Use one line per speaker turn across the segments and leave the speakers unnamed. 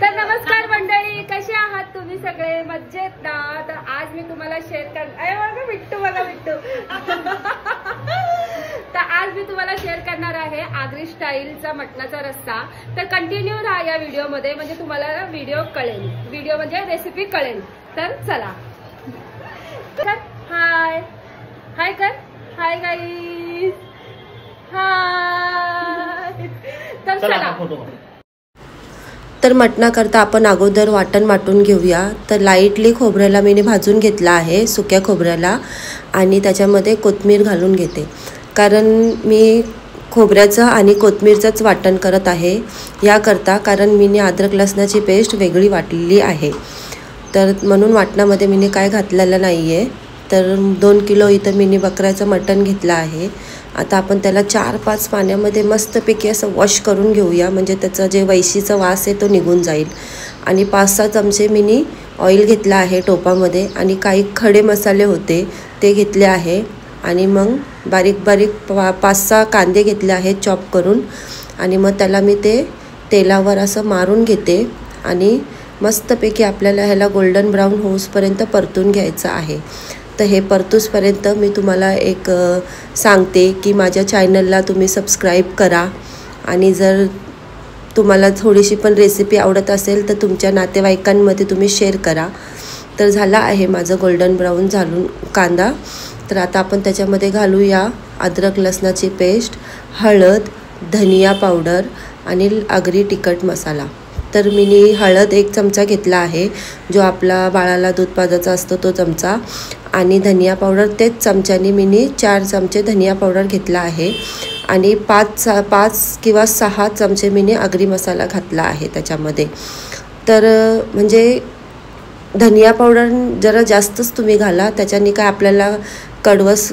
तर नमस्कार मंडळी, कसे आहात तुम्ही सगळे? मजेत ना? तर आज मी तुम्हाला शेअर करणार तर आज मी तुम्हाला शेअर करणार आहे आगरी स्टाईलचा मटणाचा रस्सा. तर कंटिन्यू राहा या व्हिडिओ मध्ये, म्हणजे तुम्हाला व्हिडिओ कळेल, व्हिडिओ म्हणजे रेसिपी कळेल. तर चला. हाय हाय कर, हाय गाईज, हाय. तर चला.
तर मटणाकरता आपण अगोदर वाटण वाटून घेऊया. तर लाईटली खोबऱ्याला मी भाजून घेतला आहे, सुक्या खोबऱ्याला, आणि त्याच्यामध्ये कोथिंबीर घालून घेते. कारण मी खोबऱ्याचं आणि कोथिंबीरचंच वाटण करत आहे याकरता, कारण मी अद्रक लसणाची पेस्ट वेगळी वाटलेली आहे. तर म्हणून वाटणामध्ये मी काय घातलेलं नाही आहे. तर 2 किलो इथं मी बकऱ्याचं मटण घेतलं आहे. आता आपण त्याला 4-5 पाण्यामध्ये मस्तपैकी असं वॉश करून घेऊया, म्हणजे त्याचं जे वैशीचा वास आहे तो निघून जाईल. आणि 5-6 चमचे मी ऑइल घेतलं आहे टोपामध्ये, आणि काही खडे मसाले होते ते घेतले आहे. आणि मग बारीक 5-6 कांदे घेतले आहेत चॉप करून, आणि मग त्याला मी ते तेलावर असं मारून घेते. आणि मस्तपैकी आपल्याला ह्याला गोल्डन ब्राऊन होऊसपर्यंत परतून घ्यायचं आहे. तर हे परतूसपर्यंत मी तुम्हाला एक सांगते की माझ्या चॅनलला तुम्ही सबस्क्राईब करा, आणि जर तुम्हाला थोडीशी पण रेसिपी आवडत असेल तर तुमच्या नातेवाईकांमध्ये तुम्ही शेअर करा. तर झाला आहे माझं गोल्डन ब्राऊन झालून कांदा. तर आता आपण त्याच्यामध्ये घालूया अद्रक लसणाची पेस्ट, हळद, धनिया पावडर आणि आगरी तिखट मसाला. तर मी हळद 1 चमचा घेतला आहे, जो आपला बाळाला दूध पाजायचा असतो तो चमचा. आणि धनिया पावडर तेच चमच्यानी मी 4 चमचे धनिया पावडर घेतला आहे. आणि 5 किंवा 6 चमचे मी आगरी मसाला घातला आहे त्याच्यामध्ये. तर म्हणजे धनिया पावडर जरा जास्तच तुम्ही घाला, त्याच्याने काय आपल्याला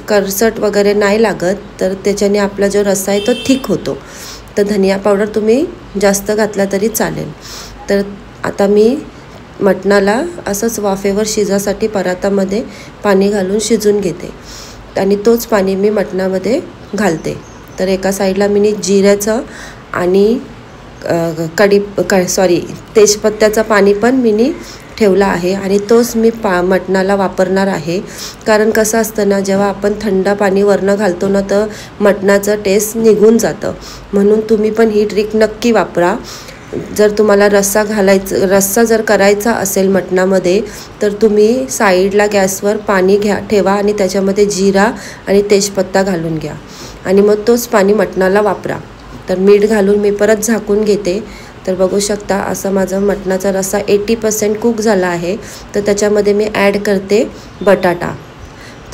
करसट वगैरे नाही लागत. तर त्याच्याने आपला जो रस्सा आहे तो थिक होतो. तर धनिया पावडर तुम्ही जास्त घातला तरी चालेल. तर आता मी मटणाला असंच वाफेवर शिजासाठी परातामध्ये पाणी घालून शिजून घेते, आणि तोच पाणी मी मटणामध्ये घालते. तर एका साईडला मी जिऱ्याचं आणि तेजपत्त्याचं पाणी पण मी ठेवला आहे, आणि तोच मी मटणाला वापरणार आहे. कारण कसं असतं ना, जेव्हा आपण थंड पाणी वरनं घालतो ना, तर मटणाचं टेस्ट निघून जातं. म्हणून तुम्ही पण ही ट्रिक नक्की वापरा. जर तुम्हाला रस्सा जर करायचा असेल मटणामध्ये, तर तुम्ही साईडला गॅसवर पाणी ठेवा, आणि त्याच्यामध्ये जिरा आणि तेजपत्ता घालून घ्या, आणि मग तोच पाणी मटणाला वापरा. तर मीठ घालून मी परत झाकून घेते. तर बघू शकता असं माझा मटणाचा रस्सा 80% कुक झाला आहे. तर त्याच्यामध्ये मी ॲड करते बटाटा.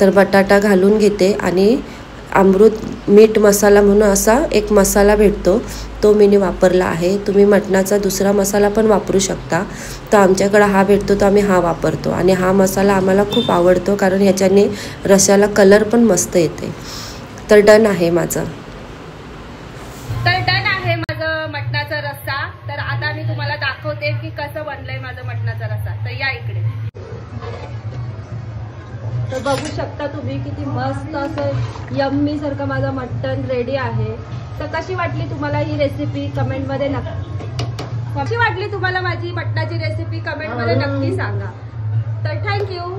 तर बटाटा घालून घेते, आणि अमृत मीठ मसाला म्हणून असा एक मसाला भेटतो, तो मी वापरला आहे. तुम्ही मटणाचा दुसरा मसाला पण वापरू शकता. तर आमच्याकडे हा भेटतो तर आम्ही हा वापरतो, आणि हा मसाला आम्हाला खूप आवडतो, कारण ह्याच्याने रस्स्याला कलर पण मस्त येते. तर डन आहे माझं.
मटणाचा रस्सा. तर आता मी तुम्हाला दाखवते की कसं बनलंय माझं मटणाचा रस्सा. तर या इकडे. तर बघू शकता तुम्ही किती मस्त असं यम्मी सारखं माझं मटण रेडी आहे. तर कशी वाटली तुम्हाला ही रेसिपी कमेंटमध्ये कशी वाटली तुम्हाला माझी मटणाची रेसिपी कमेंटमध्ये नक्की सांगा. तर थँक्यू.